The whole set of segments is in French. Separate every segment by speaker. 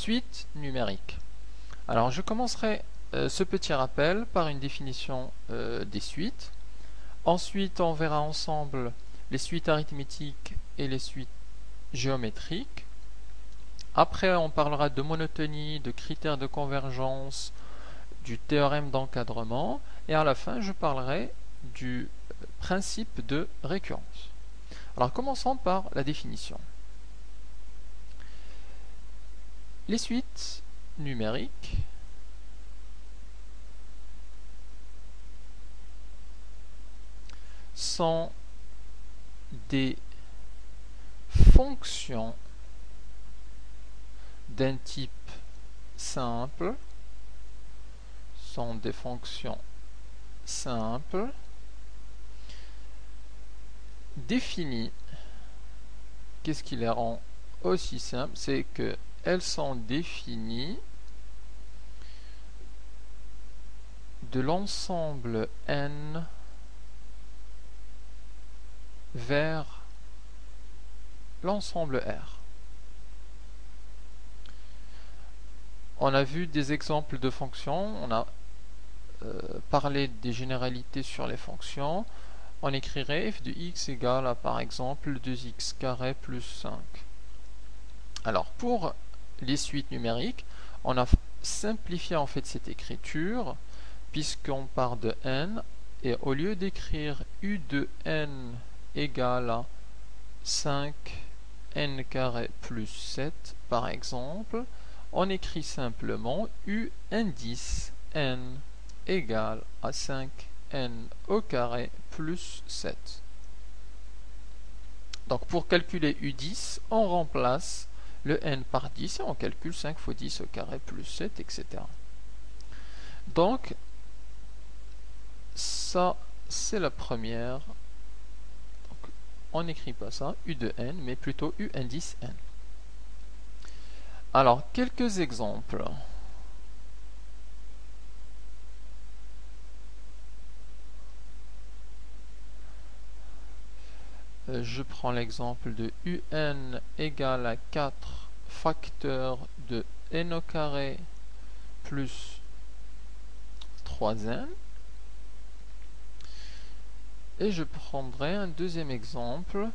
Speaker 1: Suite numérique. Alors je commencerai ce petit rappel par une définition des suites. Ensuite on verra ensemble les suites arithmétiques et les suites géométriques. Après on parlera de monotonie, de critères de convergence, du théorème d'encadrement et à la fin je parlerai du principe de récurrence. Alors commençons par la définition. Les suites numériques sont des fonctions d'un type simple, définies. Qu'est-ce qui les rend aussi simples? C'est que elles sont définies de l'ensemble n vers l'ensemble R. On a vu des exemples de fonctions, on a parlé des généralités sur les fonctions. On écrirait f de x égale à par exemple 2x carré plus 5. Alors pour les suites numériques, on a simplifié en fait cette écriture puisqu'on part de n et au lieu d'écrire u de n égale à 5n carré plus 7 par exemple, on écrit simplement u indice n égale à 5n au carré plus 7. Donc pour calculer u10, on remplace le n par 10 et on calcule 5 fois 10 au carré plus 7, etc. Donc ça c'est la première. Donc, on n'écrit pas ça, u de n, mais plutôt u indice n. Alors quelques exemples. Je prends l'exemple de un égale à 4 facteur de n au carré plus 3n. Et je prendrai un deuxième exemple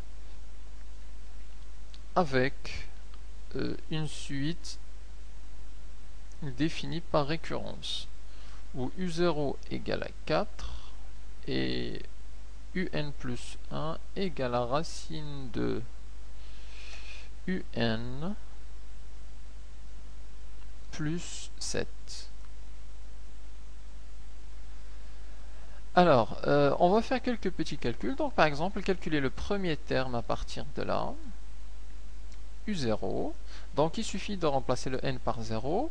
Speaker 1: avec une suite définie par récurrence, où u0 égale à 4 et un plus 1 égale à racine de un plus 7. Alors, on va faire quelques petits calculs. Donc, par exemple, calculer le premier terme à partir de là, u0. Donc, il suffit de remplacer le n par 0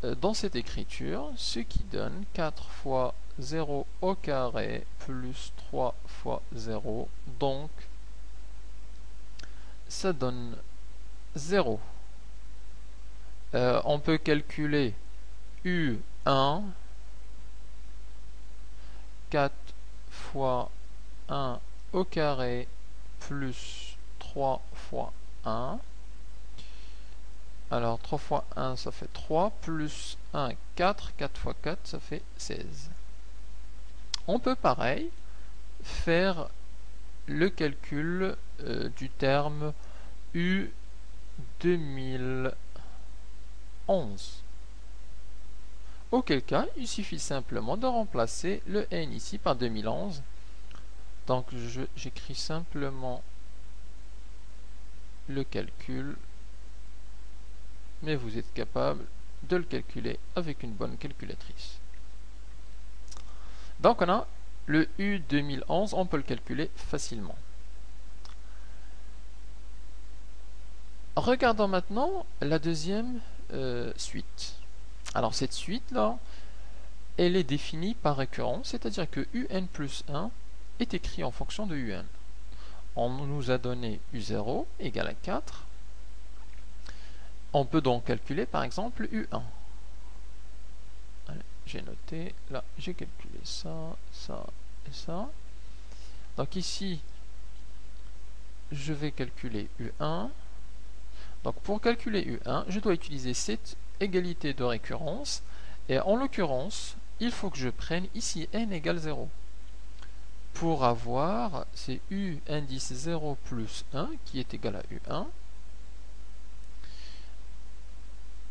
Speaker 1: dans cette écriture, ce qui donne 4 fois 0 au carré plus 3 fois 0. Donc, ça donne 0. On peut calculer u1, 4 fois 1 au carré plus 3 fois 1. Alors 3 fois 1 ça fait 3, plus 1, 4, 4 fois 4 ça fait 16. On peut pareil faire le calcul du terme U 2011. Auquel cas, il suffit simplement de remplacer le n ici par 2011. Donc j'écris simplement le calcul, mais vous êtes capable de le calculer avec une bonne calculatrice. Donc on a le U 2011, on peut le calculer facilement. Regardons maintenant la deuxième suite. Alors cette suite-là, elle est définie par récurrence, c'est-à-dire que un plus 1 est écrit en fonction de un. On nous a donné u0 égale à 4. On peut donc calculer par exemple u1. J'ai noté, là j'ai calculé ça, ça et ça. Donc ici, je vais calculer u1. Donc pour calculer U1, je dois utiliser cette égalité de récurrence. Et en l'occurrence, il faut que je prenne ici n égale 0. Pour avoir, c'est U indice 0 plus 1 qui est égal à U1.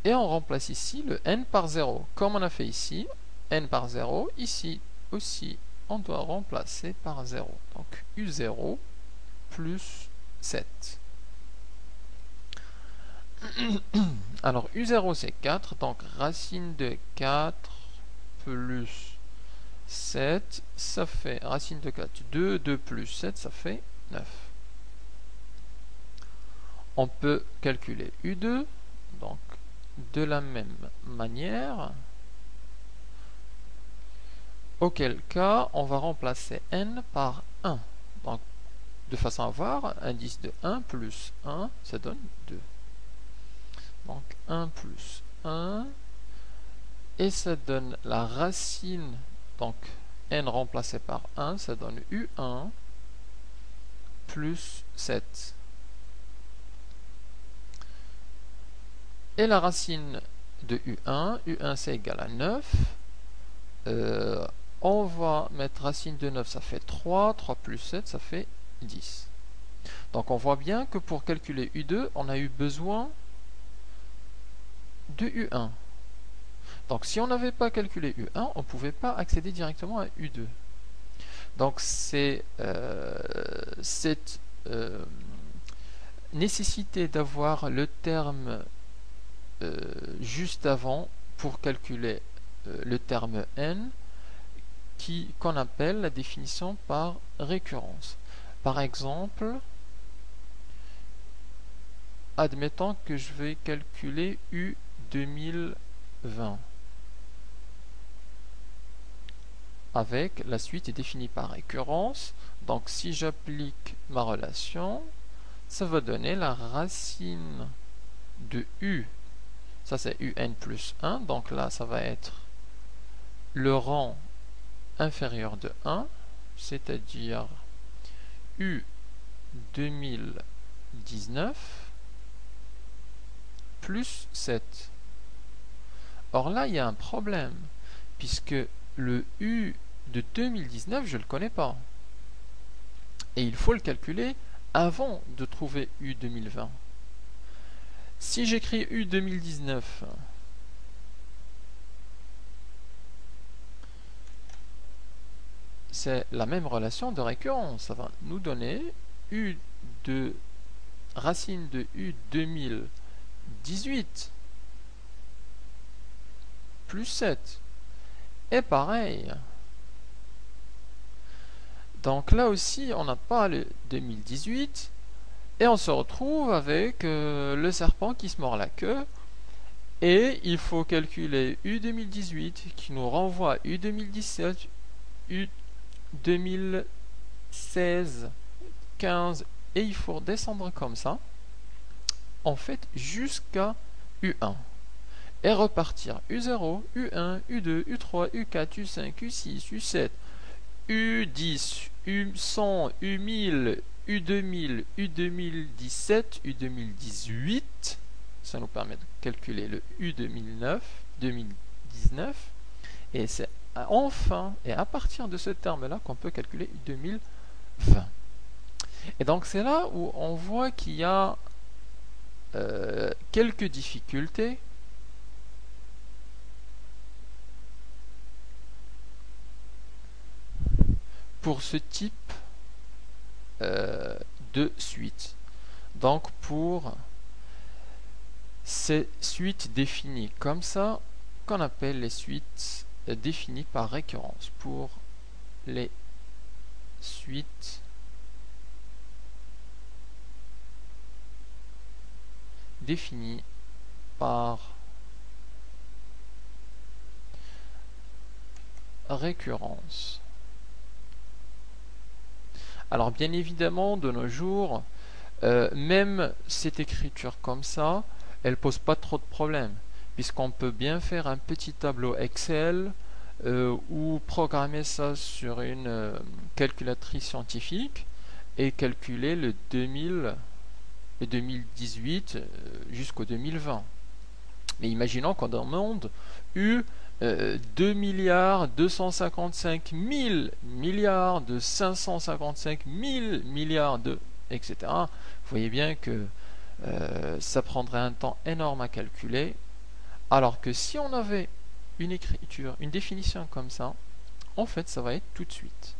Speaker 1: Et on remplace ici le n par 0. Comme on a fait ici, n par 0. Ici aussi, on doit remplacer par 0. Donc U0 plus 7. Alors U0 c'est 4, donc racine de 4 plus 7, ça fait racine de 4, 2, 2 plus 7, ça fait 9. On peut calculer U2, donc de la même manière, auquel cas on va remplacer n par 1. Donc de façon à avoir indice de 1 plus 1, ça donne 2. Donc 1 plus 1, et ça donne la racine, donc n remplacé par 1, ça donne U1 plus 7. Et la racine de U1, U1 c'est égal à 9. On va mettre racine de 9, ça fait 3, 3 plus 7, ça fait 10. Donc on voit bien que pour calculer U2, on a eu besoin de U1. Donc si on n'avait pas calculé U1, on ne pouvait pas accéder directement à U2. Donc c'est cette nécessité d'avoir le terme juste avant pour calculer le terme n qu'on appelle la définition par récurrence. Par exemple, admettons que je vais calculer U 2020 avec la suite est définie par récurrence. Donc si j'applique ma relation, ça va donner la racine de U. Ça c'est UN plus 1, donc là ça va être le rang inférieur de 1, c'est-à-dire U 2019 plus 7. Or là il y a un problème, puisque le U de 2019 je ne le connais pas. Et il faut le calculer avant de trouver U 2020. Si j'écris U 2019, c'est la même relation de récurrence. Ça va nous donner U de racine de U 2018 plus 7. Et pareil. Donc là aussi, on n'a pas le 2018. Et on se retrouve avec le serpent qui se mord la queue. Et il faut calculer U 2018 qui nous renvoie à U 2017, U 2016, 15. Et il faut descendre comme ça, en fait, jusqu'à U1. Et repartir U0, U1, U2, U3, U4, U5, U6, U7, U10, U100, U1000, U2000, U2017, U2018. Ça nous permet de calculer le U2009, 2019. Et c'est enfin, et à partir de ce terme-là, qu'on peut calculer U2020. Et donc c'est là où on voit qu'il y a quelques difficultés. Pour ce type de suite. Donc pour ces suites définies comme ça, qu'on appelle les suites définies par récurrence. Pour les suites définies par récurrence. Alors bien évidemment, de nos jours, même cette écriture comme ça, elle pose pas trop de problèmes, puisqu'on peut bien faire un petit tableau Excel ou programmer ça sur une calculatrice scientifique et calculer le 2000 2018 jusqu'au 2020. Mais imaginons qu'on demande eu 2 milliards 255 000 milliards de 555 000 milliards de, etc. Vous voyez bien que ça prendrait un temps énorme à calculer, alors que si on avait une écriture, une définition comme ça, en fait ça va être tout de suite.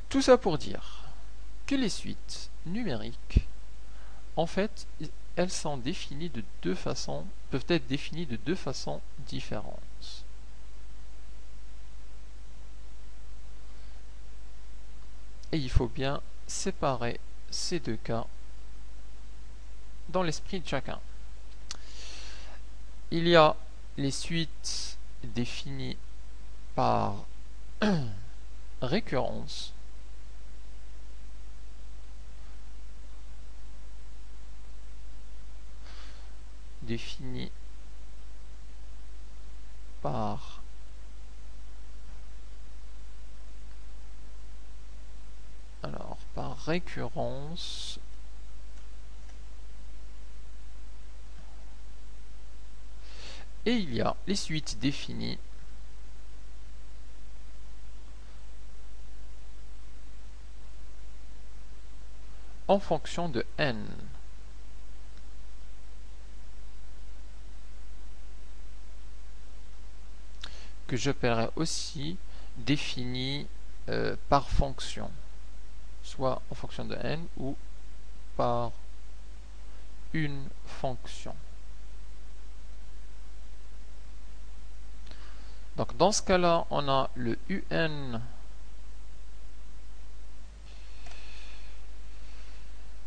Speaker 1: Tout ça pour dire que les suites numériques, en fait, elles sont définies de deux façons, peuvent être définies de deux façons différentes. Et il faut bien séparer ces deux cas dans l'esprit de chacun. Il y a les suites définies par récurrence, définies par récurrence et il y a les suites définies en fonction de n. Que j'appellerai aussi définies par fonction, soit en fonction de n ou par une fonction. Donc dans ce cas-là, on a le un.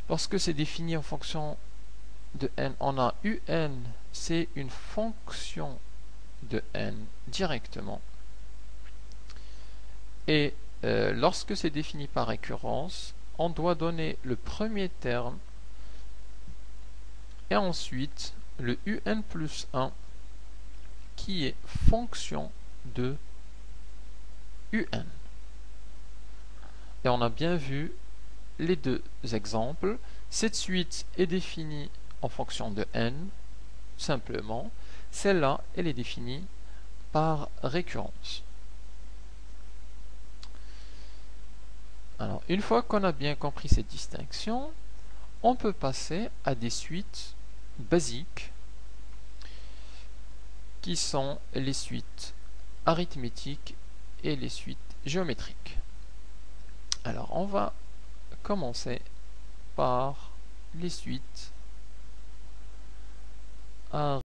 Speaker 1: Lorsque c'est défini en fonction de n, on a un, c'est une fonction de n directement. Et lorsque c'est défini par récurrence, on doit donner le premier terme et ensuite le un plus 1 qui est fonction de un. Et on a bien vu les deux exemples. Cette suite est définie en fonction de n, simplement. Celle-là, elle est définie par récurrence. Alors, une fois qu'on a bien compris cette distinction, on peut passer à des suites basiques qui sont les suites arithmétiques et les suites géométriques. Alors, on va commencer par les suites arithmétiques.